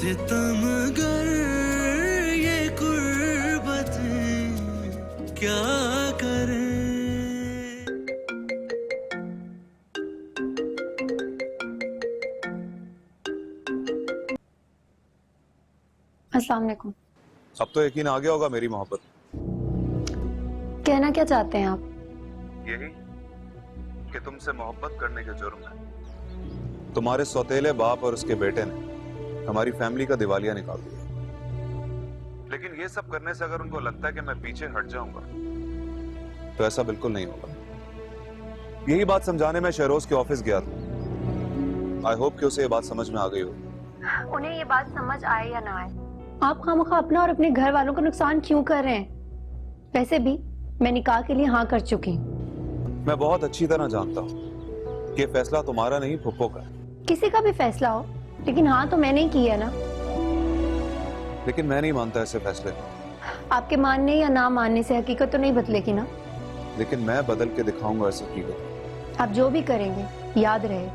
सितम गर ये कुर्बत क्या करे। अस्सलाम वालेकुम। अब तो यकीन आ गया होगा मेरी मोहब्बत। कहना क्या चाहते हैं आप? यही कि तुमसे मोहब्बत करने के जुर्म है तुम्हारे सौतेले बाप और उसके बेटे ने हमारी फैमिली का दिवालिया निकाल दिया। लेकिन ये सब करने से अगर उनको लगता है कि मैं पीछे हट जाऊंगा तो ऐसा बिल्कुल नहीं होगा। यही बात समझाने में शहरोज के ऑफिस गया था। आई होप कि उसे ये बात समझ में आ गई हो। उन्हें ये बात समझ आए या ना आए, आप खामखा अपना और अपने घर वालों का नुकसान क्यों कर रहे हैं? वैसे भी मैं निकाह के लिए हाँ कर चुकी हूँ। मैं बहुत अच्छी तरह जानता हूँ कि ये फैसला तुम्हारा नहीं फुप्पो का है। किसी का भी फैसला हो, लेकिन हाँ तो मैंने ही की है ना। लेकिन मैं नहीं मानता ऐसे फैसले। आपके मानने या ना मानने से हकीकत तो नहीं बदलेगी ना। लेकिन मैं बदल के दिखाऊंगा ऐसी हकीकत। आप जो भी करेंगे याद रहे,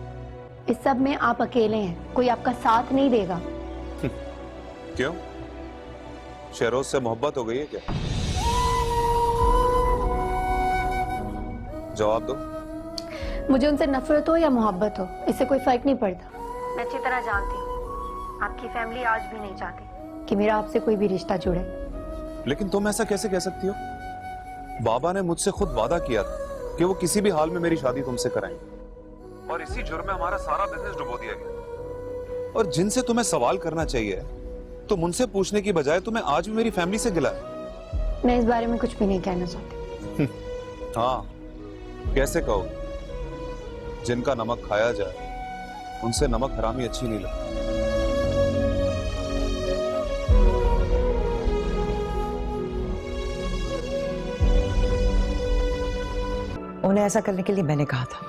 इस सब में आप अकेले हैं, कोई आपका साथ नहीं देगा। क्यों? शहरोज से मोहब्बत हो गई है क्या? जवाब दो। मुझे उनसे नफरत हो या मोहब्बत हो, इससे कोई फर्क नहीं पड़ता। मैं अच्छी तरह जानती हूँ आपकी फैमिली आज भी नहीं चाहती कि मेरा आपसे कोई भी रिश्ता जुड़े। लेकिन तुम ऐसा कैसे कह सकती हो? बाबा ने मुझसे खुद वादा किया था कि वो किसी भी हाल में मेरी शादी तुमसे कराएंगे, और इसी जुर्म में हमारा सारा बिजनेस डुबो दिया गया। और जिनसे तुम्हें सवाल करना चाहिए तो मुझसे पूछने की बजाय तुम्हें आज भी मेरी फैमिली से गिला है। मैं इस बारे में कुछ भी नहीं कहना चाहती। हाँ, कैसे कहोगे? जिनका नमक खाया जाए उनसे नमक हरामी अच्छी नहीं लगती। उन्हें ऐसा करने के लिए मैंने कहा था।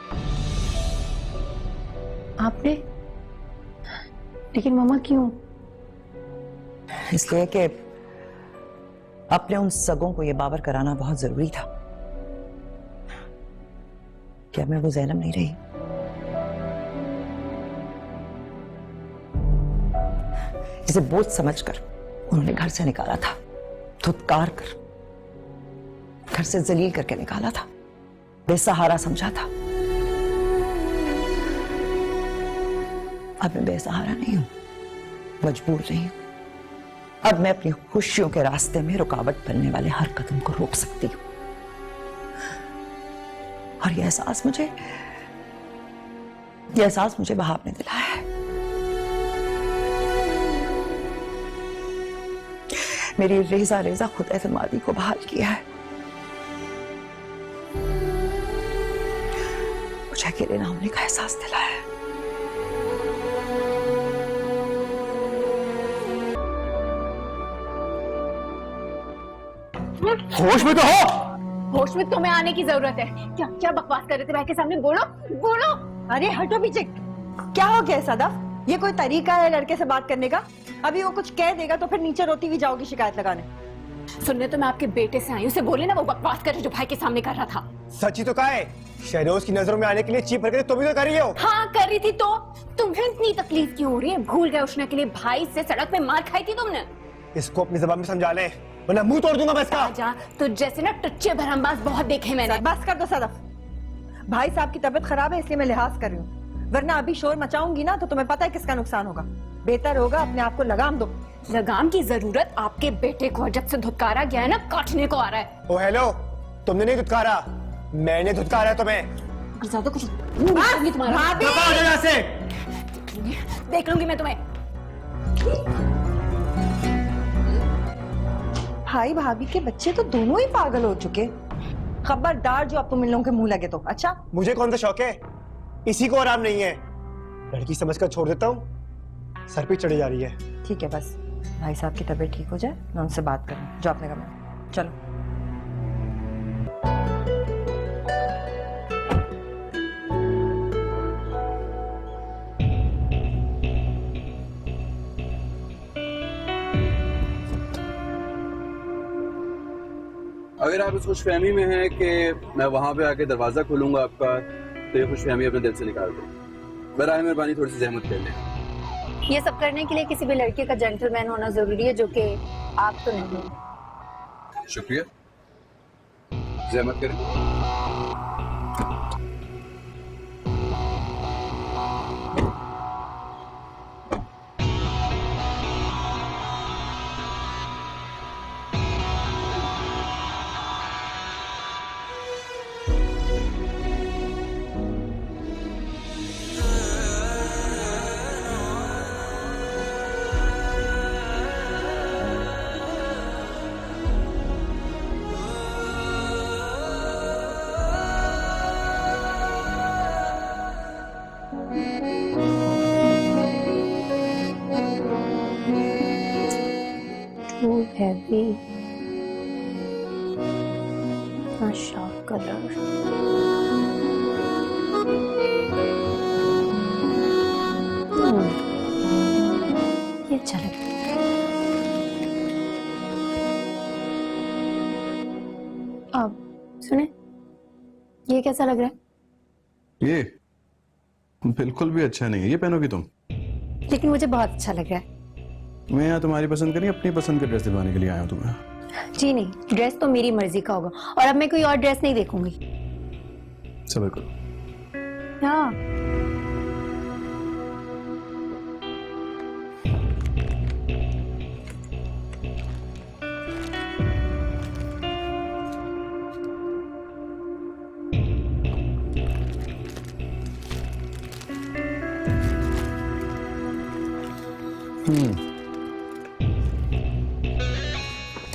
आपने? लेकिन मम्मा क्यों? इसलिए कि अपने उन सगों को यह बावर कराना बहुत जरूरी था कि अब मैं वो ज़ैनब नहीं रही। जिसे बोझ समझकर उन्होंने घर से निकाला था, धुतकार कर घर से जलील करके निकाला था, बेसहारा समझा था। अब मैं बेसहारा नहीं हूं, मजबूर नहीं हूं। अब मैं अपनी खुशियों के रास्ते में रुकावट बनने वाले हर कदम को रोक सकती हूं। और यह एहसास मुझे वहाब ने दिलाया है। मेरी रेजा रेजा खुद एतमादी को बहाल किया है। मुझे अकेले ना होने का एहसास दिलाया है। होश में तो हो। होश में तुम्हें आने की जरूरत है। क्या क्या बकवास कर रहे थे भाई के सामने? बोलो बोलो। अरे हटो पीछे। क्या हो गया सदफ? ये कोई तरीका है लड़के से बात करने का? अभी वो कुछ कह देगा तो फिर नीचे रोती हुई जाओगी शिकायत लगाने। सुनने तो मैं आपके बेटे से आई हूँ, उसे बोले ना वो बकवास कर जो भाई के सामने कर रहा था। सच ही तो कहा है। शहरोज की नजरों में आने के लिए चीप करके तुम भी तो कर रही हो। हाँ कर रही थी। तो तुम्हें इतनी तकलीफ क्यों हो रही है? भूल गए उठने के लिए भाई से सड़क पे मार खाई थी तुमने। इसको अपनी जबान में समझा ले वरना मुंह तोड़ दूंगा मैं इसका। जा तो जैसे ना टच्चे भरमबाज बहुत देखे मैंने। बस कर दो सदफ। भाई साहब की तबीयत खराब है इसलिए मैं लिहाज कर रही हूँ, वरना अभी शोर मचाऊंगी ना तो तुम्हें पता है किसका नुकसान होगा। बेहतर होगा अपने आप को लगाम दो। लगाम की जरूरत आपके बेटे को जब से धुतकारा गया है ना, काटने को आ रहा है। ओ हेलो, तुमने नहीं धुतकारा, मैंने धुतकारा है तुम्हें। ज्यादा कुछ तुम्हारा से देख लूंगी मैं तुम्हें। भाई भाभी के बच्चे तो दोनों ही पागल हो चुके। खबरदार जो अब तुम इन लोगों के मुंह लगे तो। अच्छा मुझे कौन सा शौक है? इसी को आराम नहीं है। लड़की समझकर छोड़ देता हूँ, सर पे चढ़ी जा रही है। ठीक है, बस भाई साहब की तबीयत ठीक हो जाए मैं उनसे बात करूँ। जो आपने कहा चलो। अगर आप इस खुशफहमी में हैं कि मैं वहां पे आके दरवाजा खोलूंगा आपका, तो ये खुशफहमी अपने दिल से निकाल दो। बराए मेहरबानी थोड़ी सी जहमत कर लें। ये सब करने के लिए किसी भी लड़के का जेंटलमैन होना जरूरी है, जो कि आप तो नहीं हो। शुक्रिया, जहमत करें। Too heavy. A sharp color. ये अच्छा लग रहा है। अब सुने, ये कैसा लग रहा है? ये बिल्कुल भी अच्छा नहीं है। ये पहनोगी तुम? लेकिन मुझे बहुत अच्छा लग रहा है। मैं यहाँ तुम्हारी पसंद करी अपनी पसंद की ड्रेस दिलवाने के लिए आया हूँ तुम्हें। जी नहीं, ड्रेस तो मेरी मर्जी का होगा और अब मैं कोई और ड्रेस नहीं देखूंगी। सब्र करो। हाँ।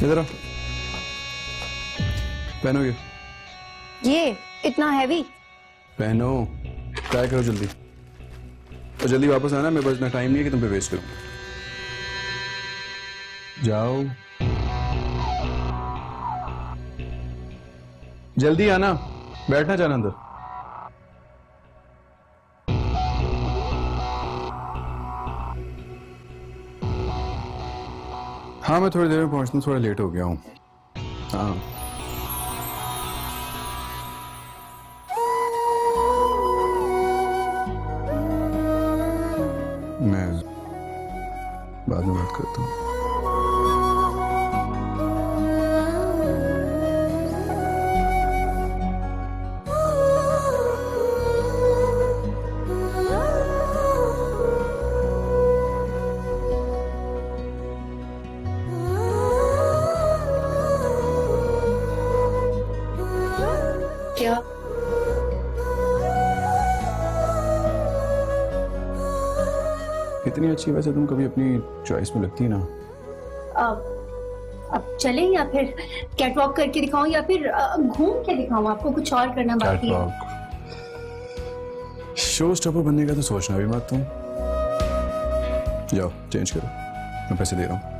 इधर आओ, पहनोगे? ये इतना हैवी? पहनो, ट्राई करो जल्दी। तो जल्दी वापस आना, मेरे पास इतना टाइम नहीं है कि तुम पे वेस्ट करूं। जाओ, जल्दी आना, बैठना जाना अंदर। हाँ मैं थोड़ी देर में पहुंचता हूँ, थोड़ा लेट हो गया हूँ। हाँ मैं बाद में बात करता हूँ। क्या? इतनी अच्छी वैसे तुम कभी अपनी चॉइस में लगती ना। अब चले या फिर कैटवॉक करके दिखाऊं या फिर घूम के दिखाऊं? आपको कुछ और करना बाकी है? शो स्टॉपर बनने का तो सोचना भी मत तुम। जाओ चेंज करो, मैं पैसे दे रहा हूँ।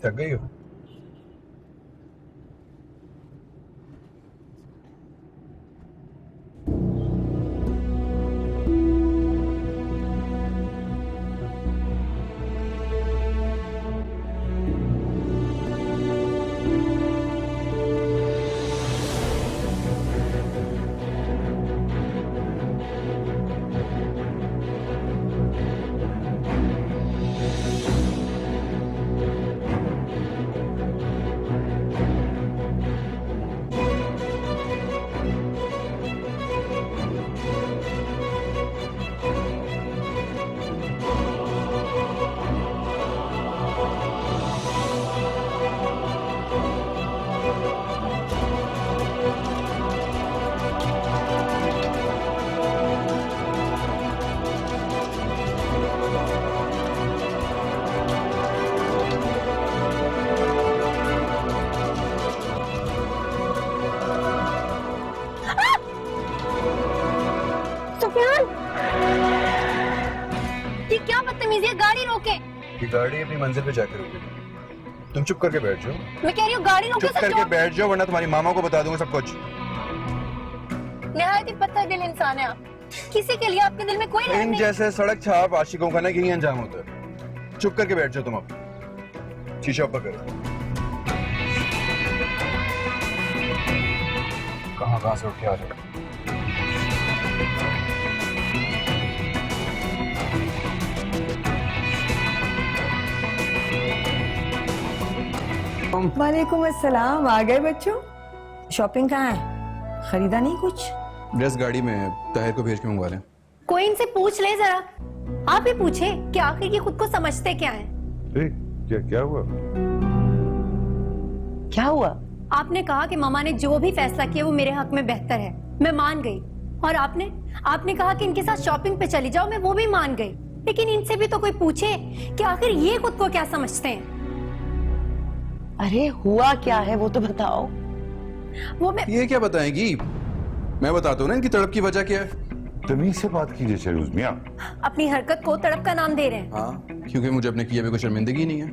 थक गई हो? सुफियान, ये क्या बदतमीजी है, गाड़ी रोके। ये गाड़ी अपनी मंजिल पे जाकर रुकेगी। तुम चुप करके बैठ जाओ। मैं कह रही हूँ गाड़ी रोके। चुप करके बैठ जाओ वरना तुम्हारी मामा को बता दूंगा सब कुछ। निहायत ही पत्थर दिल इंसान है आप, किसी के लिए आपके दिल में कोई रहम इन नहीं। जैसे सड़क छाप आशिकों का ना यही अंजाम होता है। चुप करके बैठ जाओ तुम अब। शीशा ऊपर करो। कहाँ से उठ के आ जाओ। वालेकुम अस्सलाम। आ गए बच्चों? शॉपिंग कहाँ है? खरीदा नहीं कुछ? ड्रेस गाड़ी में है, ताहिर को भेज के मंगवा लें। कोई इनसे पूछ ले जरा, आप ही पूछे कि आखिर ये खुद को समझते क्या हैं। क्या हुआ? क्या हुआ? आपने कहा कि मामा ने जो भी फैसला किया वो मेरे हक में बेहतर है, मैं मान गई। और आपने कहा कि इनके साथ शॉपिंग पे चली जाओ, मैं वो भी मान गई। लेकिन इनसे भी तो कोई पूछे कि आखिर ये खुद को क्या समझते हैं। अरे हुआ क्या है वो तो बताओ। वो मैं ये क्या बताएंगी? मैं बताता हूँ ना इनकी तड़प की वजह क्या है। तमीज से बात कीजिए शहरोज मियां। अपनी हरकत को तड़प का नाम दे रहे हैं। हाँ, क्योंकि मुझे अपने किए हुए कोई शर्मिंदगी नहीं है।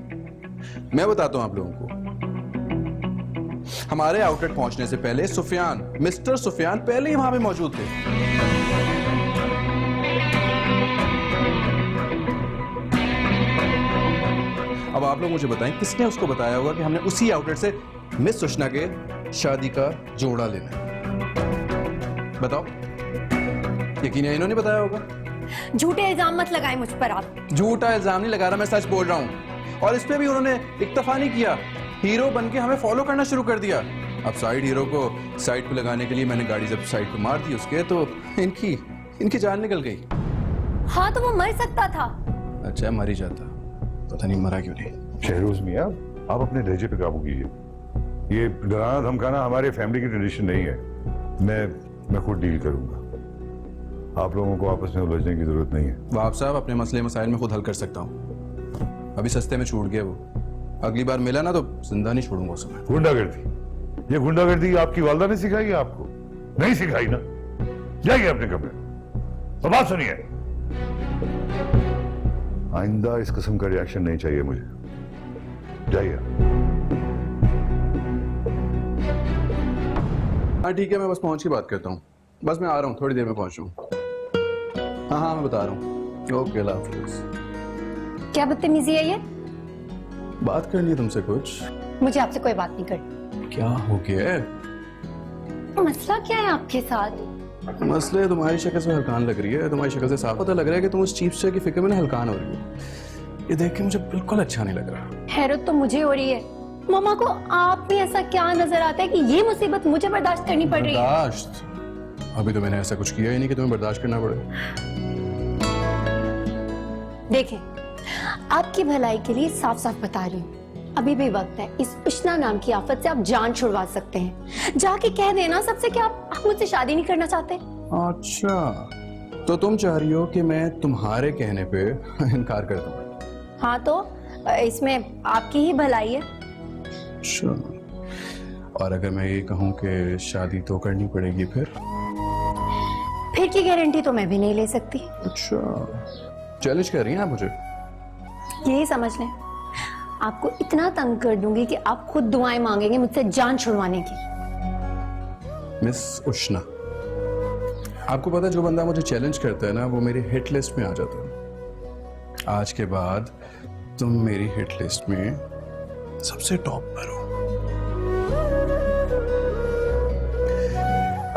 मैं बताता हूँ आप लोगों को। हमारे आउटलेट पहुंचने से पहले सुफियान, मिस्टर सुफियान पहले ही वहां पे मौजूद थे। अब आप लोग मुझे बताएं किसने उसको बताया होगा कि हमने उसी आउटलेट से मिस सुषना के शादी का जोड़ा लेना है? बताओ। यकीन है इन्होंने बताया होगा। झूठे इल्जाम मत लगाए मुझ पर आप। झूठा इल्जाम नहीं लगा रहा, मैं सच बोल रहा हूँ। और इस पे भी उन्होंने इक्तफा नहीं किया, हीरो बनके हमें फॉलो करना शुरू कर दिया। अब साइड हीरो को साइड पे लगाने के लिए मैंने गाड़ी जब साइड पे मार दी उसके, तो इनकी जान निकल गई। हाँ तो वो मर सकता था। अच्छा मर ही जाता, पता नहीं मरा क्यों नहीं। शहरोज मियां, आप अपने लहजे पे काबू कीजिए। ये डराना धमकाना हमारे फैमिली की ट्रेडिशन नहीं है। मैं खुद डील करूंगा। आप लोगों को आपस में उलझने की जरूरत नहीं है। वाब साहब, अपने मसले मसाइल में खुद हल कर सकता हूँ। अभी सस्ते में छूट गया वो, अगली बार मिला ना तो जिंदा नहीं छोड़ूंगा उसे मैं। गुंडागर्दी, ये गुंडागर्दी आपकी वालदा ने सिखाई है आपको? नहीं सिखाई ना? जाइए अपने कमरे। तो बात सुनिए, आइंदा इस किस्म का रिएक्शन नहीं चाहिए मुझे। जाइए। हाँ ठीक है, मैं बस पहुंच के बात करता हूँ। बस मैं आ रहा हूँ, थोड़ी देर में पहुंचूँ। हाँ मैं बता रहा हूँ। ओके, अल्लाह हाफिज़। क्या बदतमीजी है ये? बात करनी है तुमसे कुछ। मुझे आपसे कोई बात नहीं करनी। क्या हो गया? मसला क्या है आपके साथ? मसले तुम्हारी शक्ल से हल्कान लग रही है। तुम्हारी शक्ल से साफ पता लग रहा है कि तुम उस चीफ से की फिक्र में ना हल्कान हो रही हो। ये देख के मुझे बिल्कुल अच्छा नहीं लग रहा। हैरत तो मुझे हो रही है। मामा को आप में ऐसा क्या नजर आता है कि ये मुसीबत मुझे बर्दाश्त करनी पड़ रही है? बर्दाश्त? अभी तो मैंने ऐसा कुछ किया ही नहीं कि तुम्हें बर्दाश्त करना पड़े। देखें, आपकी भलाई के लिए साफ साफ बता रही हूँ, अभी भी वक्त है। इस उष्णा नाम की आफत से आप जान छुड़वा सकते हैं। जाके कह देना सबसे कि आप मुझसे शादी नहीं करना चाहते। अच्छा, तो तुम चाह रही हो कि मैं तुम्हारे कहने पे इनकार कर दूं? हाँ तो इसमें आपकी ही भलाई है। अच्छा, और अगर मैं ये कहूँ कि शादी तो करनी पड़ेगी फिर की गारंटी तो मैं भी नहीं ले सकती। अच्छा, चैलेंज कर रही हैं आप मुझे? यही समझ लें, आपको इतना तंग कर दूंगी कि आप खुद दुआएं मांगेंगे मुझसे जान छुड़वाने की। मिस उष्णा, आपको पता है जो बंदा मुझे चैलेंज करता है ना, वो मेरी हिट लिस्ट में आ जाता है। आज के बाद तुम मेरी हिट लिस्ट में सबसे टॉप पर हो।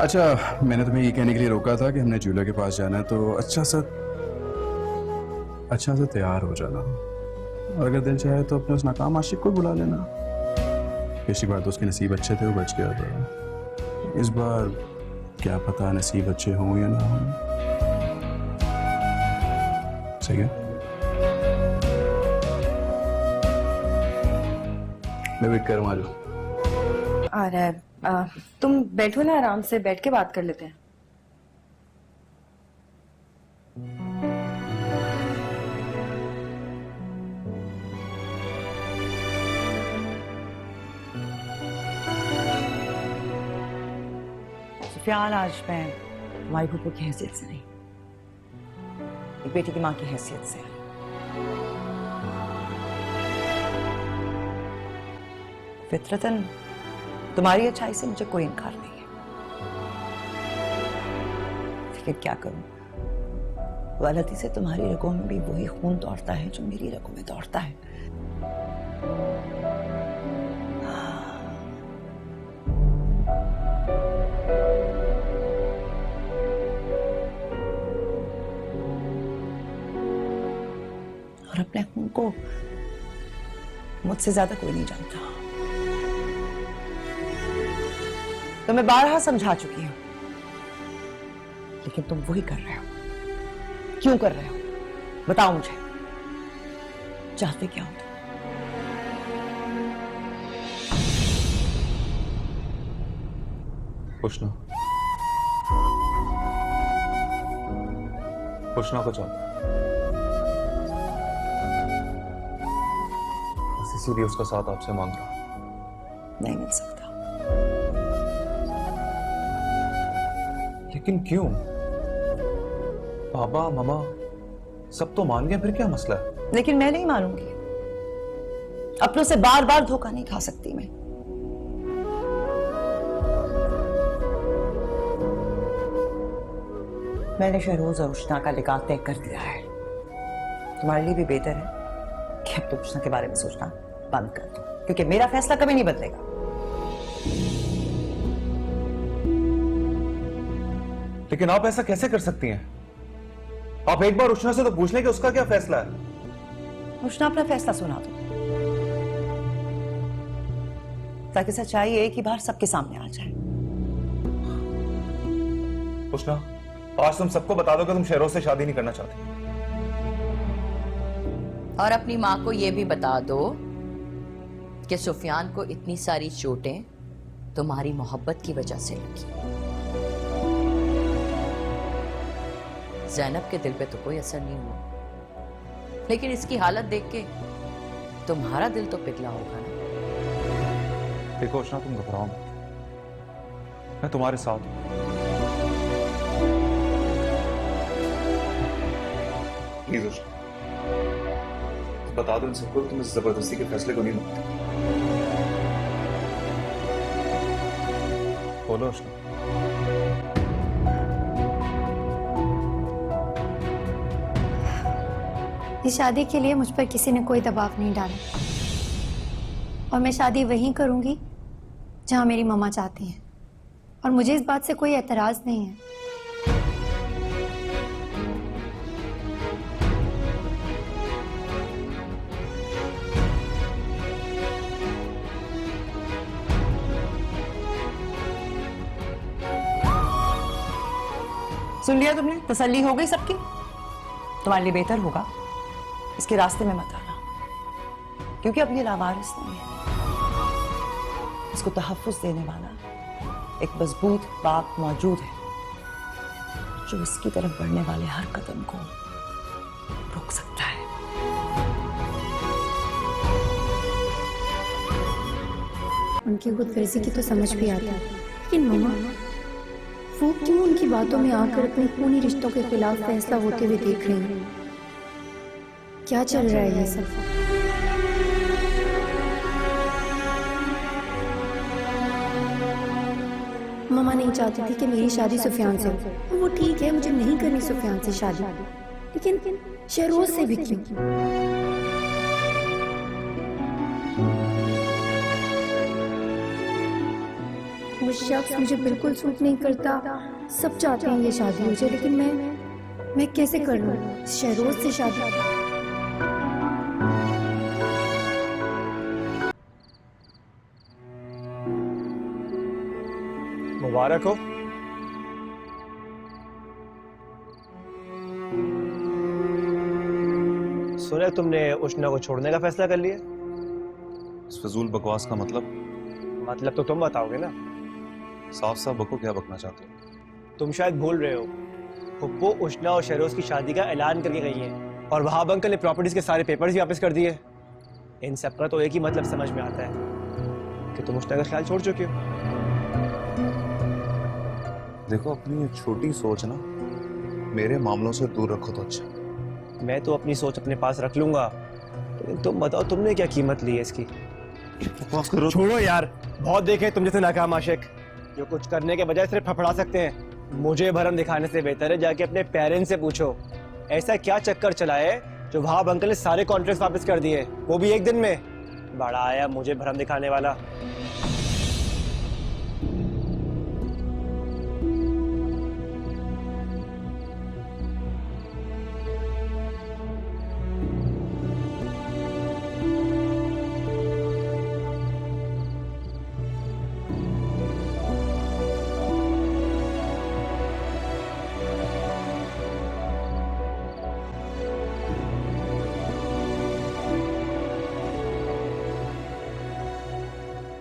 अच्छा, मैंने तुम्हें ये कहने के लिए रोका था कि हमने ज्वेलर के पास जाना है, तो अच्छा सा तैयार हो जाना। और अगर दिल चाहे तो अपने उस नाकाम आशिक को बुला लेना। पिछली बार तो उसके नसीब अच्छे थे, वो बच गया था। इस बार क्या पता नसीब अच्छे हों या ना हों। सही है? मैं वेट कर रहा हूँ। आ रहा है। तुम बैठो ना, आराम से बैठ के बात कर लेते हैं। सुफियान, आज मैं तुम्हारी फूफो की हैसियत से नहीं, एक बेटी की मां की हैसियत से। फितरतन तुम्हारी अच्छाई से मुझे कोई इनकार नहीं है, लेकिन क्या करूं, गलती से तुम्हारी रगों में भी वही खून दौड़ता है जो मेरी रगों में दौड़ता है। और अपने खून को मुझसे ज्यादा कोई नहीं जानता। तो मैं बारहा समझा चुकी हूं, लेकिन तुम वही कर रहे हो। क्यों कर रहे हो बताओ मुझे, चाहते क्या हो तुम? उष्णा, उष्णा को चाहता बस इसीलिए उसका साथ आपसे मांग रहा हूं। नहीं मिल सकता। लेकिन क्यों? पापा मामा सब तो मान गए, फिर क्या मसला है? लेकिन मैं नहीं मानूंगी। अपनों से बार बार धोखा नहीं खा सकती मैं। मैंने शहरोज और उष्णा का निकाह तय कर दिया है। तुम्हारे लिए भी बेहतर है कि अब तुम उष्णा के बारे में सोचना बंद कर दो, क्योंकि मेरा फैसला कभी नहीं बदलेगा। लेकिन आप ऐसा कैसे कर सकती हैं? आप एक बार उष्णा से तो पूछ लें कि उसका क्या फैसला है। उष्णा अपना फैसला सुना दो, ताकि सच्चाई एक ही बार सबके सामने आ जाए। उष्णा, आज तुम सबको बता दो कि तुम शहरोज से शादी नहीं करना चाहती। और अपनी माँ को यह भी बता दो कि सुफियान को इतनी सारी चोटें तुम्हारी मोहब्बत की वजह से लगी। ज़ैनब के दिल पे तो कोई असर नहीं हुआ, लेकिन इसकी हालत देख के तुम्हारा दिल तो पिघला होगा ना। देखो उष्णा, तुम घबराओ मत, मैं तुम्हारे साथ हूं। प्लीज उष्णा, बता दो इन सबको तुम इस जबरदस्ती के फैसले को नहीं मानते। बोलो उष्णा। इस शादी के लिए मुझ पर किसी ने कोई दबाव नहीं डाला, और मैं शादी वहीं करूंगी जहां मेरी मम्मा चाहती हैं, और मुझे इस बात से कोई एतराज नहीं है। सुन लिया तुमने? तसल्ली हो गई सबकी? तुम्हारे लिए बेहतर होगा इसके रास्ते में मत आना, क्योंकि अब ये लावारिस नहीं है। इसको तहफ्फुज़ देने वाला एक मजबूत बाप मौजूद है, जो इसकी तरफ बढ़ने वाले हर कदम को रोक सकता है। उनकी खुदगर्जी की तो समझ भी आती है, लेकिन मम्मा वो क्यों उनकी बातों में आकर अपने खूनी रिश्तों के खिलाफ फैसला होते हुए देख रही हैं? क्या चल रहा है ये सब? मम्मा नहीं चाहती थी कि मेरी शादी सुफियान से हो। वो ठीक है, मुझे नहीं करनी सुफियान से शादी, लेकिन शहरोज से भी क्यों? वो शख्स मुझे बिल्कुल सूट नहीं करता। सब चाहते हैं ये शादी हो जाए, लेकिन मैं कैसे कर लूं शहरोज से शादी? मुबारक हो। सुना तुमने उष्णा को छोड़ने का फैसला कर लिया? इस फजूल बकवास का मतलब तो तुम बताओगे ना। साफ साफ बको, क्या बकना चाहते हो? तुम शायद भूल रहे हो, फुप्पो उष्णा और शहरोज की शादी का ऐलान करके गई हैं, और वहाब अंकल ने प्रॉपर्टीज के सारे पेपर्स भी वापस कर दिए। इन सब का तो एक ही मतलब समझ में आता है कि तुम उष्णा का ख्याल छोड़ चुके हो। देखो, अपनी ये छोटी सोच ना मेरे मामलों से दूर रखो तो अच्छा। मैं तो अपनी सोच अपने पास रख लूंगा, लेकिन तुम बताओ तुमने क्या कीमत ली है इसकी? बकवास करो। छोड़ो यार, बहुत देखे तुम जैसे नाकाम आशिक जो कुछ करने के बजाय सिर्फ फफड़ा सकते हैं। मुझे भरम दिखाने से बेहतर है जाके अपने पेरेंट्स से पूछो ऐसा क्या चक्कर चला है जो वहाब अंकल ने सारे कॉन्ट्रैक्ट वापस कर दिए, वो भी एक दिन में। बड़ा आया मुझे भरम दिखाने वाला।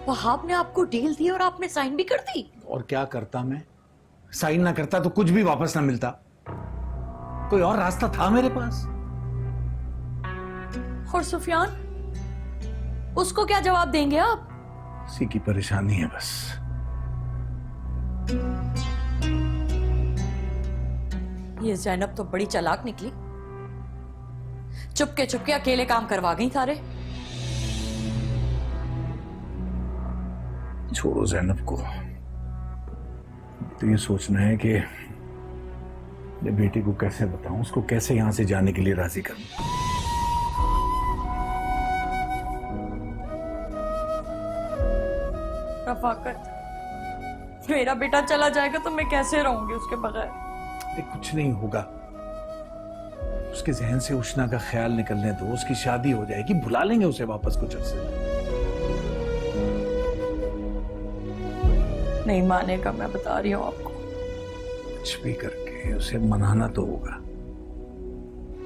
वहाब ने आपको डील दी और आपने साइन भी कर दी? और क्या करता मैं? साइन ना करता तो कुछ भी वापस ना मिलता। कोई और रास्ता था मेरे पास? और सुफियान, उसको क्या जवाब देंगे आप? इसी की परेशानी है बस। ये जैनब तो बड़ी चालाक निकली, चुपके चुपके अकेले काम करवा गई सारे। छोड़ो जैनब को, तो ये सोचना है कि ये बेटी को कैसे बताऊं, उसको कैसे यहां से जाने के लिए राजी करूं। रफाकत, मेरा बेटा चला जाएगा तो मैं कैसे रहूंगी उसके बगैर? कुछ नहीं होगा, उसके जहन से उष्णा का ख्याल निकलने दो, उसकी शादी हो जाएगी, बुला लेंगे उसे वापस कुछ अर्से। नहीं मानेगा, मैं बता रही हूँ आपको। कुछ भी करके उसे मनाना तो होगा।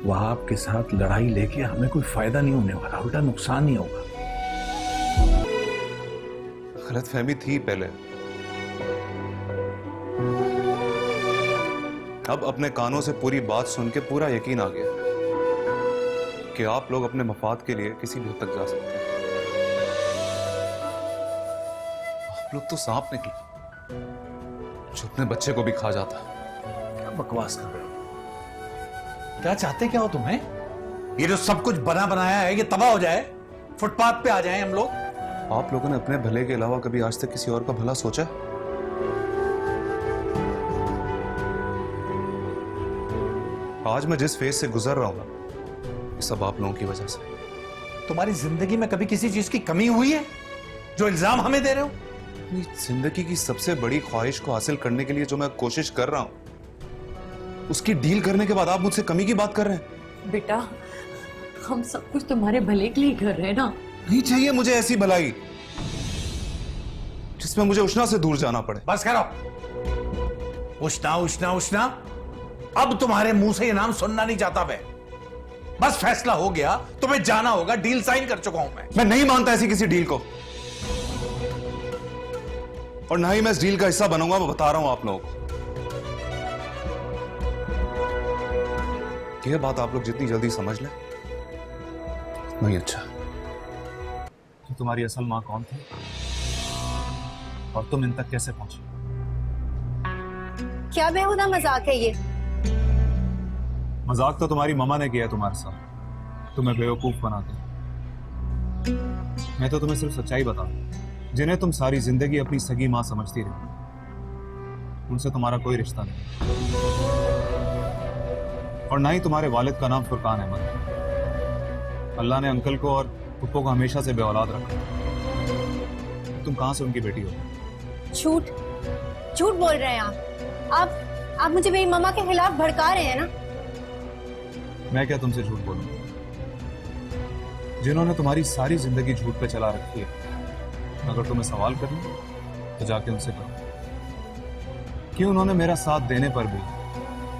वहाब के साथ लड़ाई लेके हमें कोई फायदा नहीं होने वाला, उल्टा नुकसान ही होगा। गलतफहमी थी पहले, अब अपने कानों से पूरी बात सुन के पूरा यकीन आ गया कि आप लोग अपने मफाद के लिए किसी भी हद तक जा सकते हैं। आप लोग तो सांप निकले जो अपने बच्चे को भी खा जाता। क्या बकवास कर रहे हो? क्या चाहते क्या हो तुम्हें? ये जो सब कुछ बना बनाया है ये तबाह हो जाए, फुटपाथ पे आ जाएं हम लोग? आप लोगों ने अपने भले के अलावा कभी आज तक किसी और का भला सोचा है? आज मैं जिस फेज से गुजर रहा हूं ना, सब आप लोगों की वजह से। तुम्हारी जिंदगी में कभी किसी चीज की कमी हुई है जो इल्जाम हमें दे रहे हो? अपनी जिंदगी की सबसे बड़ी ख्वाहिश को हासिल करने के लिए जो मैं कोशिश कर रहा हूं, उसकी डील करने के बाद आप मुझसे कमी की बात कर रहे हैं। बेटा, हम सब कुछ तुम्हारे भले के लिए कर रहे हैं ना। नहीं चाहिए मुझे ऐसी भलाई जिसमें मुझे उष्णा से दूर जाना पड़े। बस करो। उष्णा उष्णा उष्णा, अब तुम्हारे मुंह से ये नाम सुनना नहीं चाहता मैं। बस फैसला हो गया, तुम्हें जाना होगा, डील साइन कर चुका हूं मैं। नहीं मानता ऐसी किसी डील को, और ना ही मैं इस डील का हिस्सा बनूंगा, मैं बता रहा हूं आप लोगों को। यह बात आप लोग जितनी जल्दी समझ लें उतना ही अच्छा। तो तुम्हारी असल मां कौन थी और तुम इन तक कैसे पहुंचे? क्या बेहुदा मजाक है ये? मजाक तो तुम्हारी ममा ने किया तुम्हारे साथ, तुम्हें बेवकूफ बनाते। मैं तो तुम्हें सिर्फ सच्चाई बता रहा हूं, जिन्हें तुम सारी जिंदगी अपनी सगी मां समझती रही, उनसे तुम्हारा कोई रिश्ता नहीं, और ना ही तुम्हारे वालिद का नाम फुरकान अहमद। अल्लाह ने अंकल को और पुप्पो को हमेशा से बेऔलाद रखा। तुम कहां से उनकी बेटी हो? झूठ झूठ बोल रहे हैं आप मुझे मेरी मम्मा के खिलाफ भड़का रहे हैं ना। मैं क्या तुमसे झूठ बोलूं? जिन्होंने तुम्हारी सारी जिंदगी झूठ पे चला रखी है, अगर तुम्हें सवाल करना तो जाके उनसे करो कि उन्होंने मेरा साथ देने पर भी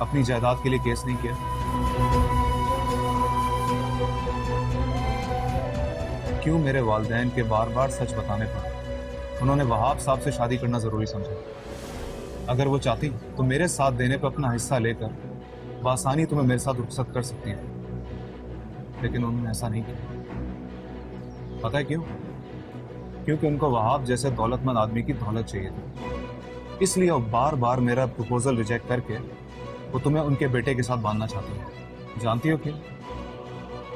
अपनी जायदाद के लिए केस नहीं किया। क्यों मेरे वालिदैन के बार बार सच बताने पर उन्होंने वहाब साहब से शादी करना जरूरी समझा? अगर वो चाहती तो मेरे साथ देने पर अपना हिस्सा लेकर बआसानी तुम्हें मेरे साथ रुखसत कर सकती है, लेकिन उन्होंने ऐसा नहीं किया। पता है क्यों? क्योंकि उनको वहाब जैसे दौलतमंद आदमी की दौलत चाहिए थी, इसलिए वो बार बार मेरा प्रपोजल रिजेक्ट करके वो तुम्हें उनके बेटे के साथ बांधना चाहती है। जानती हो क्यों?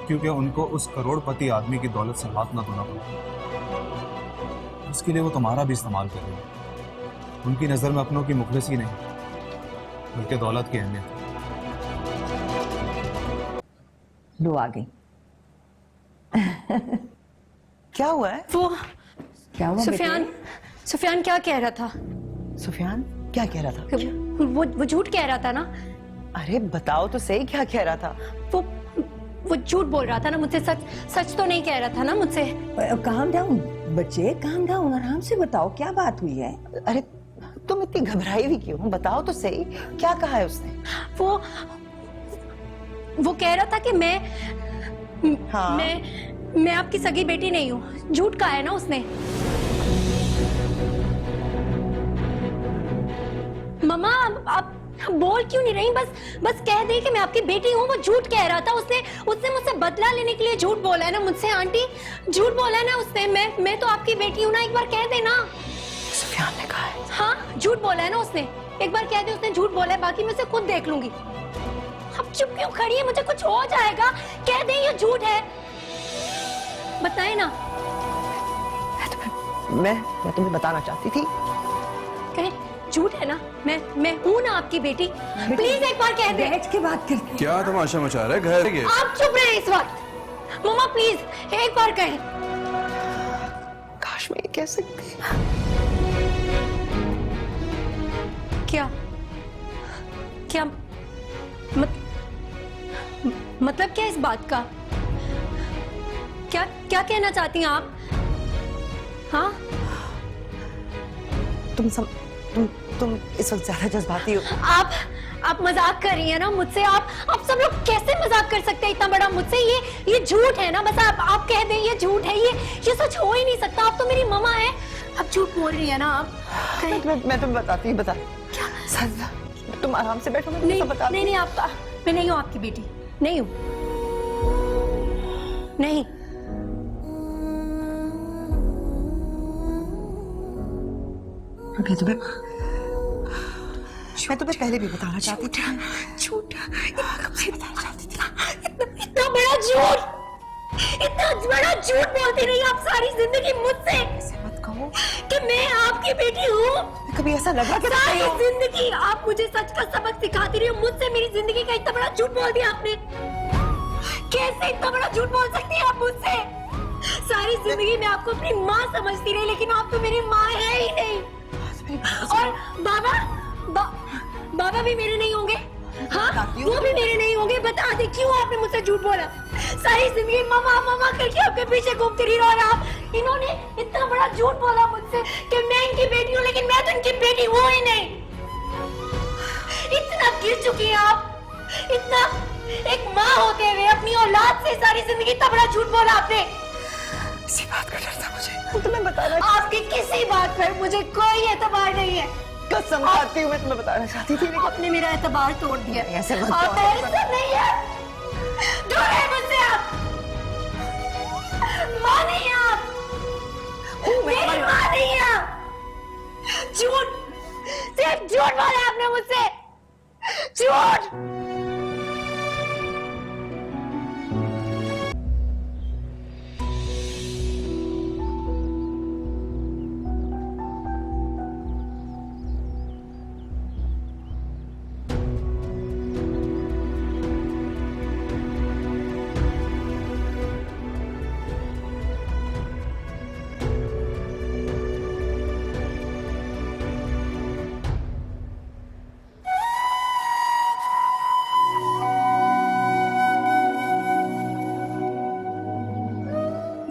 क्योंकि उनको उस करोड़पति आदमी की दौलत से हाथ ना धोना पड़ा। उसके लिए वो तुम्हारा भी इस्तेमाल कर रहे हैं। उनकी नजर में अपनों की मुखलिसी नहीं, बल्कि दौलत की अहमियत। लो आ गई। क्या हुआ है? वो क्या हुआ सुफियान, सुफियान क्या कह रहा था? सुफियान क्या कह रहा था? वो झूठ कह रहा था ना? अरे बताओ तो सही, क्या कह रहा था? वो झूठ बोल रहा था ना मुझसे, सच तो नहीं कह रहा था ना मुझसे। काम डाउन बच्चे, काम डाउन, आराम से बताओ क्या बात हुई है। अरे तुम इतनी घबराई हुई क्यों? बताओ तो सही, क्या कहा है उसने? वो कह रहा था कि हाँ? मैं आपकी सगी बेटी नहीं हूँ। झूठ कहा है ना उसने। मम्मा आप बोल क्यों नहीं रही? बस कह दे कि मैं आपकी बेटी हूँ। वो झूठ कह रहा था। उसने मुझसे बदला लेने के लिए झूठ बोला है ना मुझसे। आंटी झूठ बोला है ना उसने। मैं तो आपकी बेटी हूँ ना, एक बार कह देना। सुफियान ने कहा है। हाँ झूठ बोला है ना उसने। एक बार कह दे उसने झूठ बोला है, बाकी मैं उसे खुद देख लूंगी। अब चुप क्यों खड़ी है? मुझे कुछ हो जाएगा। कह दे ये झूठ है, बताए ना। मैं तुम्हें बताना चाहती थी। कहे झूठ है ना? मैं हूँ ना आपकी बेटी। प्लीज एक बार कह दे। बैठ के बात करते। क्या तमाशा मचा रहा है घर के? आप चुप रहे इस वक्त। मम्मा प्लीज एक बार कहे। काश मैं ये कह सकती। क्या मतलब क्या इस बात का? क्या कहना चाहती हैं आप? हाँ तुम इस वक्त ज्यादा जज्बाती हो। आप मजाक कर रही हैं ना मुझसे? आप सब लोग कैसे मजाक कर सकते हैं इतना बड़ा मुझसे? ये झूठ है ना? बस आप कह दें ये झूठ है। ये सच हो ही नहीं सकता। आप तो मेरी मम्मा है। आप झूठ बोल रही है ना आप? मैं तुम्हें बताती हूँ। बता क्या? तुम आराम से बैठो, मैं नहीं बता। नहीं आपका, मैं नहीं हूँ आपकी बेटी, नहीं हूँ। नहीं मैं तुम्हें पहले भी बताना चाहती थी। झूठ, इतना बड़ा झूठ, इतना बड़ा झूठ बोलती रही आप सारी जिंदगी मुझसे। मत कहो कि मैं आपकी बेटी हूँ। कभी ऐसा लगा कि सारी जिंदगी आप मुझे सच का सबक सिखाती रही हो। मुझसे मेरी जिंदगी का इतना बड़ा झूठ बोल दिया आपने। कैसे इतना बड़ा झूठ बोल सकती हैं आप मुझसे? सारी जिंदगी मैं आपको अपनी माँ समझती रही, लेकिन आप तो मेरी माँ है ही नहीं। और बाबा भी मेरे नहीं होंगे। हाँ वो भी मेरे नहीं होंगे। बता दे क्यों आपने मुझसे झूठ बोला? सारी जिंदगी मामा मामा करके आपके पीछे घूमती रही और आप इन्होंने इतना बड़ा झूठ बोला मुझसे कि मैं इनकी बेटी हूँ, लेकिन मैं तो इनकी बेटी हूँ ही नहीं। इतना गिर चुकी हैं आप, इतना एक माँ होते हुए अपनी औलाद से सारी जिंदगी इतना बड़ा झूठ बोला आपने। इसी बात का डर था मुझे। तुम्हें बताना। आपकी किसी बात पर मुझे कोई एतबार नहीं है। कसम खाती हूँ, मैं तुम्हें बताना चाहती थी। आपने मेरा एतबार तोड़ दिया। ऐसे मत आप कहो। ऐसा नहीं है। दूर है मुझसे आप। माँ नहीं है आप। मेरी माँ नहीं है आप। झूठ, सिर्फ झूठ बोला आपने मुझसे। झूठ।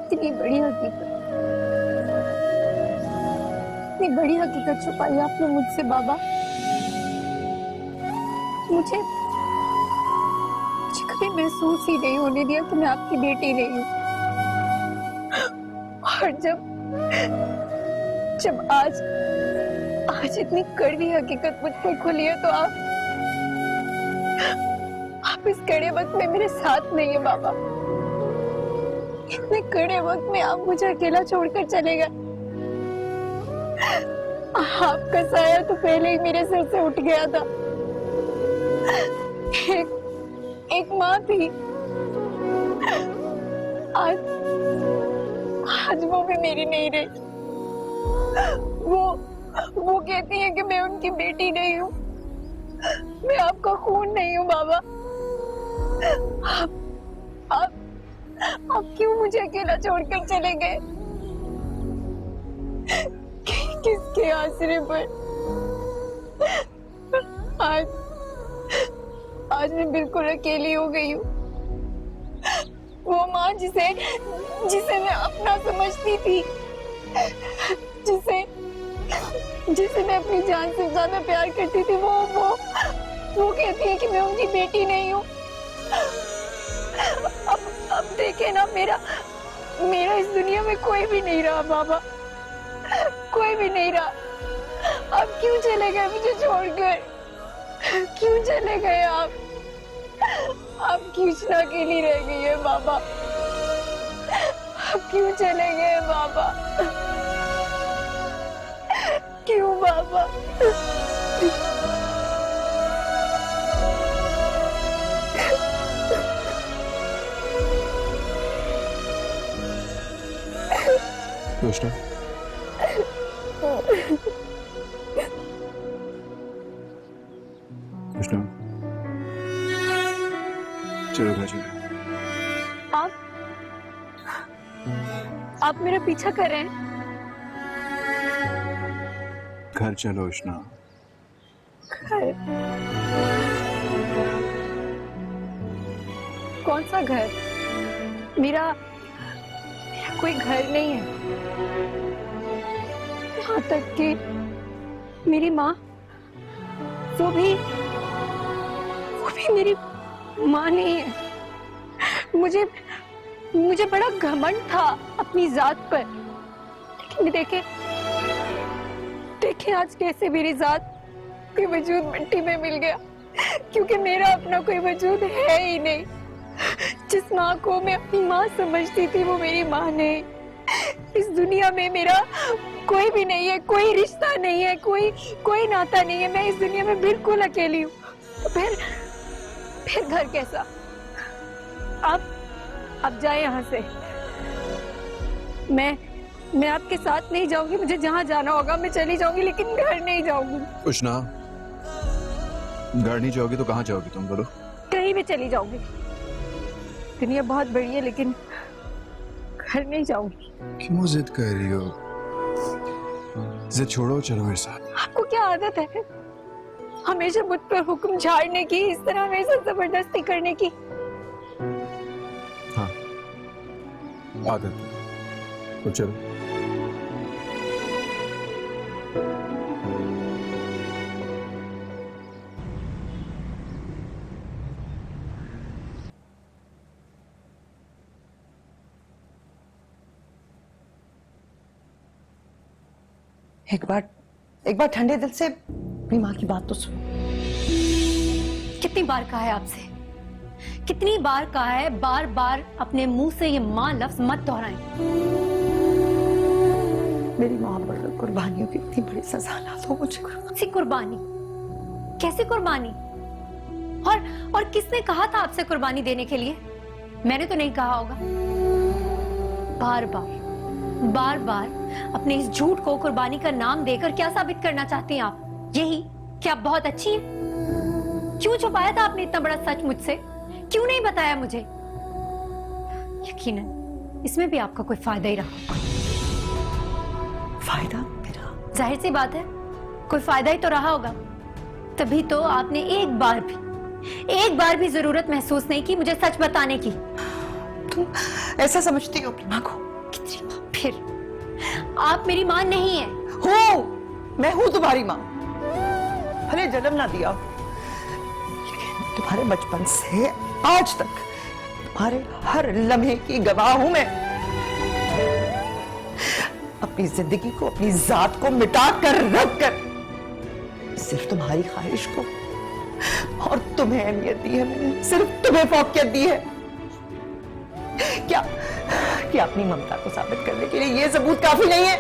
इतनी बड़ी हकीकत छुपाई आपने मुझसे बाबा। मुझे कभी महसूस ही नहीं होने दिया कि मैं आपकी बेटी नहीं हूँ। और जब आज इतनी कड़वी हकीकत मुझ पर खुली है तो आप इस कड़े वक्त में मेरे साथ नहीं है बाबा। इतने कड़े वक्त में आप मुझे अकेला छोड़कर चले गए। आपका साया तो पहले ही मेरे सिर से उठ गया था। एक माँ थी, आज वो भी मेरी नहीं रही। वो कहती है कि मैं उनकी बेटी नहीं हूँ, मैं आपका खून नहीं हूँ बाबा। आप क्यों मुझे अकेला छोड़कर चले गए? किसके आसरे पर? आज मैं बिल्कुल अकेली हो गई हूँ। वो माँ जिसे मैं अपना समझती थी, जिसे मैं अपनी जान से ज्यादा प्यार करती थी, वो कहती है कि मैं उनकी बेटी नहीं हूँ। अब देखे ना, मेरा इस दुनिया में कोई भी नहीं रहा बाबा, कोई भी नहीं रहा। आप क्यों चले गए मुझे छोड़कर? क्यों चले गए आप? कृष्णा अकेली रह गई है बाबा। आप क्यों चले गए बाबा? क्यों बाबा? कृष्णा, कृष्णा, चलो घर चलो। आप मेरा पीछा कर रहे हैं? घर चलो उष्णा। कौन सा घर? मेरा कोई घर नहीं है। यहाँ तक कि मेरी माँ, वो भी मेरी माँ नहीं है। मुझे बड़ा घमंड था अपनी जात पर, लेकिन देखे आज कैसे मेरी जात के वजूद मिट्टी में मिल गया, क्योंकि मेरा अपना कोई वजूद है ही नहीं। जिस माँ को मैं अपनी माँ समझती थी, वो मेरी माँ नहीं। इस दुनिया में मेरा कोई भी नहीं है, कोई रिश्ता नहीं है, कोई नाता नहीं है। मैं इस दुनिया में बिल्कुल अकेली हूँ। तो फिर घर कैसा? आप जाए यहाँ से। मैं आपके साथ नहीं जाऊंगी। मुझे जहाँ जाना होगा मैं चली जाऊंगी, लेकिन घर नहीं जाऊंगी। उष्णा, घर नहीं जाओगी तो कहाँ जाओगी तुम, बोलो? कहीं भी चली जाऊंगी। दुनिया बहुत बड़ी है, लेकिन घर नहीं जाऊंगी। क्यों जिद कर रही हो? जिद छोड़ो, चलो मेरे साथ। आपको क्या आदत है हमेशा मुझ पर हुक्म झाड़ने की, इस तरह मेरे साथ जबरदस्ती करने की? हाँ, आदत। तो चलो। एक बार ठंडे दिल से अपनी माँ की बात तो सुनो। कितनी बार कहा है आपसे, कितनी बार कहा है, बार बार अपने मुंह से ये माँ लफ्ज मत दोहराएं। मेरी माँ पर कुर्बानियों की इतनी बड़ी सजा ना दो मुझे। सी कुर्बानी? कैसी कुर्बानी? और किसने कहा था आपसे कुर्बानी देने के लिए? मैंने तो नहीं कहा होगा। बार बार अपने इस झूठ को कुर्बानी का नाम देकर क्या साबित करना चाहती हैं आप? यही कि आप बहुत अच्छी हैं? क्यों छुपाया था आपने इतना बड़ा सच मुझसे? क्यों नहीं बताया मुझे? यकीनन इसमें भी आपका कोई फायदा ही रहा। फायदा मेरा? जाहिर सी बात है, कोई फायदा ही तो रहा होगा। तभी तो आपने एक बार भी जरूरत महसूस नहीं की मुझे सच बताने की। तुम ऐसा समझती हो अपनी माँ को? कितनी माँ? फिर आप मेरी माँ नहीं है। हो, मैं हूं तुम्हारी माँ। भले जन्म ना दिया, लेकिन तुम्हारे बचपन से आज तक तुम्हारे हर लम्हे की गवाह हूं मैं। अपनी जिंदगी को, अपनी जात को मिटा कर रख कर सिर्फ तुम्हारी ख्वाहिश को और तुम्हें अहमियत दी है मैंने, सिर्फ तुम्हें फौकियत दी है। क्या अपनी ममता को साबित करने के लिए ये सबूत काफी नहीं है?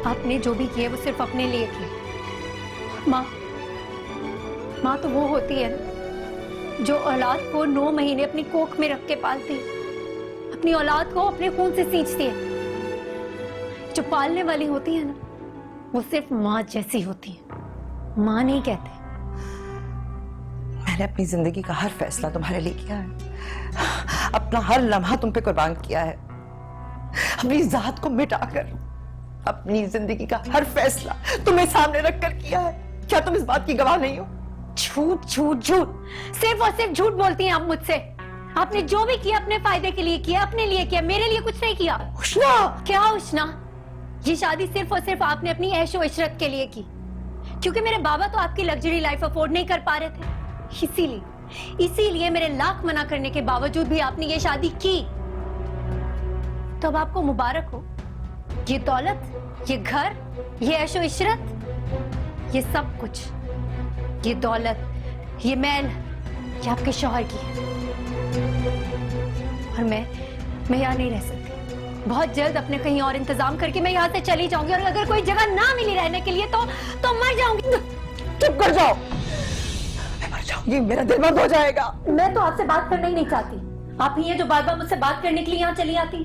आपने जो भी किया वो सिर्फ अपने लिए किया। माँ तो वो होती है जो औलाद को 9 महीने अपनी कोख में रख के पालती है, अपनी औलाद को अपने खून से सींचती है। जो पालने वाली होती है ना, वो सिर्फ माँ जैसी होती है, माँ नहीं कहते। मैंने अपनी जिंदगी का हर फैसला तुम्हारे लिए किया है, अपना हर लम्हा तुम पे कुर्बान किया है, अपनी जात को मिटाकर अपनी जिंदगी का हर फैसला तुम्हें सामने रखकर किया है। क्या तुम इस बात की गवाह नहीं हो? झूठ झूठ झूठ, सिर्फ और सिर्फ झूठ बोलती हैं आप मुझसे। आपने जो भी किया अपने फायदे के लिए किया, अपने लिए किया, मेरे लिए कुछ नहीं किया। उष्णा! क्या उष्णा? ये शादी सिर्फ और सिर्फ आपने अपनी ऐशो इशरत के लिए की, क्योंकि मेरे बाबा तो आपकी लग्जरी लाइफ अफोर्ड नहीं कर पा रहे थे। इसीलिए मेरे लाख मना करने के बावजूद भी आपने ये शादी की। तो अब आपको मुबारक हो। ये दौलत, ये घर, ये ऐशो इशरत, ये सब कुछ, ये दौलत, ये महल, ये आपके शौहर की है। और मैं यहाँ नहीं रह सकती। बहुत जल्द अपने कहीं और इंतजाम करके मैं यहाँ से चली जाऊंगी, और अगर कोई जगह ना मिली रहने के लिए तो मर जाऊंगी। चुप कर जाओ, मैं मर जाऊंगी, मेरा दिल बंद हो जाएगा। मैं तो आपसे बात करना ही नहीं चाहती। आप ही हैं जो बार बार मुझसे बात करने के लिए यहाँ चली आती।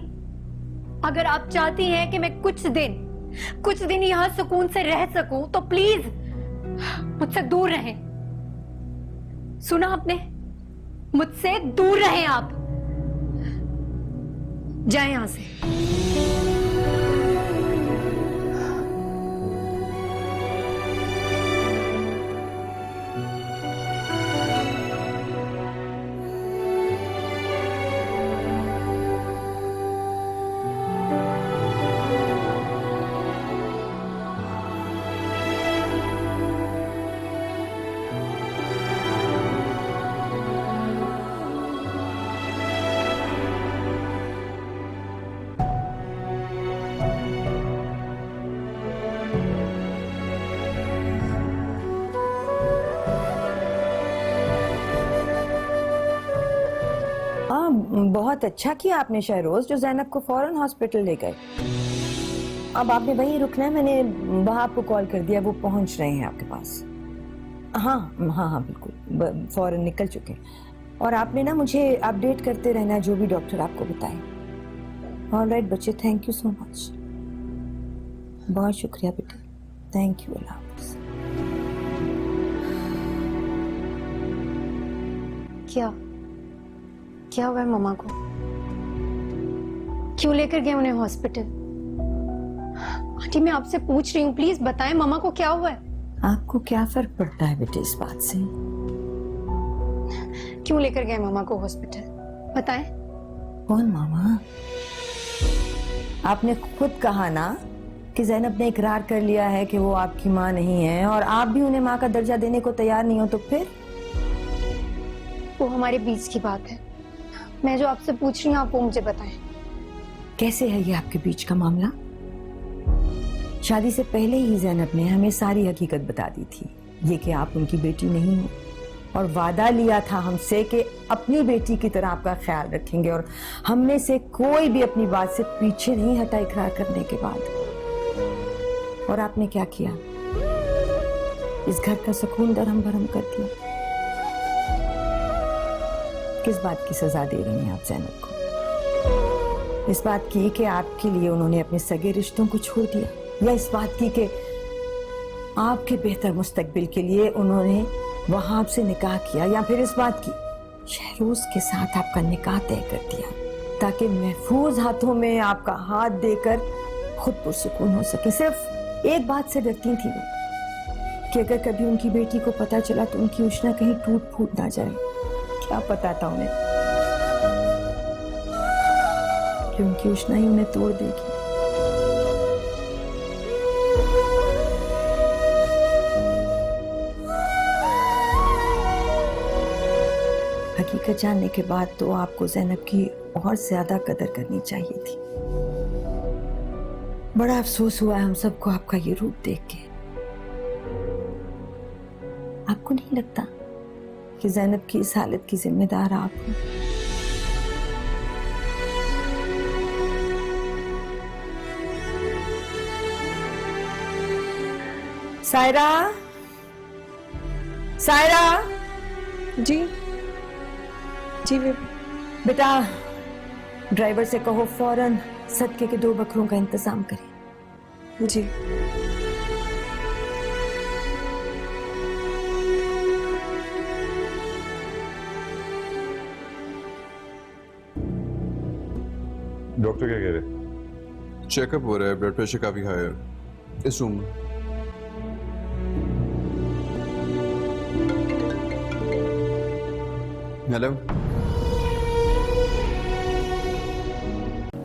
अगर आप चाहती हैं कि मैं कुछ दिन यहाँ सुकून से रह सकूं, तो प्लीज मुझसे दूर रहें। सुना आपने? मुझसे दूर रहें आप। जाएं यहां से। बहुत अच्छा किया आपने शहरोज, जो जैनब को फौरन हॉस्पिटल ले गए। अब आपने वहीं रुकना है, मैंने वहां आपको कॉल कर दिया, वो पहुंच रहे हैं आपके पास। हाँ हाँ हाँ बिल्कुल, फौरन निकल चुके। और आपने ना मुझे अपडेट करते रहना जो भी डॉक्टर आपको बताए। ऑलराइट बच्चे, थैंक यू सो मच। बहुत शुक्रिया बेटा, थैंक यू। अल्लाह हाफ़िज़। क्या हुआ है मम्मा को? क्यों लेकर गए उन्हें हॉस्पिटल? आंटी मैं आपसे पूछ रही हूँ, प्लीज बताएं मम्मा को क्या हुआ है? आपको क्या फर्क पड़ता है बेटे इस बात से? क्यों लेकर गए मम्मा को हॉस्पिटल, बताएं। कौन मामा? आपने खुद कहा ना कि जैनब ने इकरार कर लिया है कि वो आपकी माँ नहीं है, और आप भी उन्हें माँ का दर्जा देने को तैयार नहीं हो, तो फिर? वो हमारे बीच की बात है। मैं जो आपसे पूछ रही हूँ आप वो मुझे बताएं। कैसे है ये आपके बीच का मामला? शादी से पहले ही जैनब ने हमें सारी हकीकत बता दी थी, ये कि आप उनकी बेटी नहीं हो, और वादा लिया था हमसे कि अपनी बेटी की तरह आपका ख्याल रखेंगे, और हम में से कोई भी अपनी बात से पीछे नहीं हटा इकरार करने के बाद। और आपने क्या किया? इस घर का सुकून दरहम भरम कर दिया। किस बात की सजा दे रही हैं आप जैनब को? इस बात की कि आपके लिए उन्होंने अपने सगे रिश्तों को छोड़ दिया, या इस बात की कि आपके बेहतर मुस्तकबिल के लिए उन्होंने वहाब से निकाह किया, या फिर इस बात की शहरोज के साथ आपका निकाह तय कर दिया ताकि महफूज हाथों में आपका हाथ देकर खुद पुरसुकून हो सके? सिर्फ एक बात से डरती थी वो कि अगर कभी उनकी बेटी को पता चला तो उनकी उष्णा कहीं टूट फूट ना जाए। क्या पता था उन्हें कि उनकी उष्णा ही उन्हें तोड़ देगी। हकीकत जानने के बाद तो आपको जैनब की और ज्यादा कदर करनी चाहिए थी। बड़ा अफसोस हुआ है हम सबको आपका ये रूप देख के। आपको नहीं लगता कि जैनब की इस हालत की जिम्मेदार आप हो? सायरा, सायरा जी जी बेटा, ड्राइवर से कहो फौरन सदके के 2 बकरों का इंतजाम करे। जी। डॉक्टर क्या कह रहे? चेकअप हो रहा है, ब्लड प्रेशर काफी हाई है इस रूम में। Hello,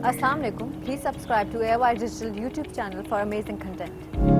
Assalamualaikum. Please subscribe to AOI Digital YouTube channel for amazing content.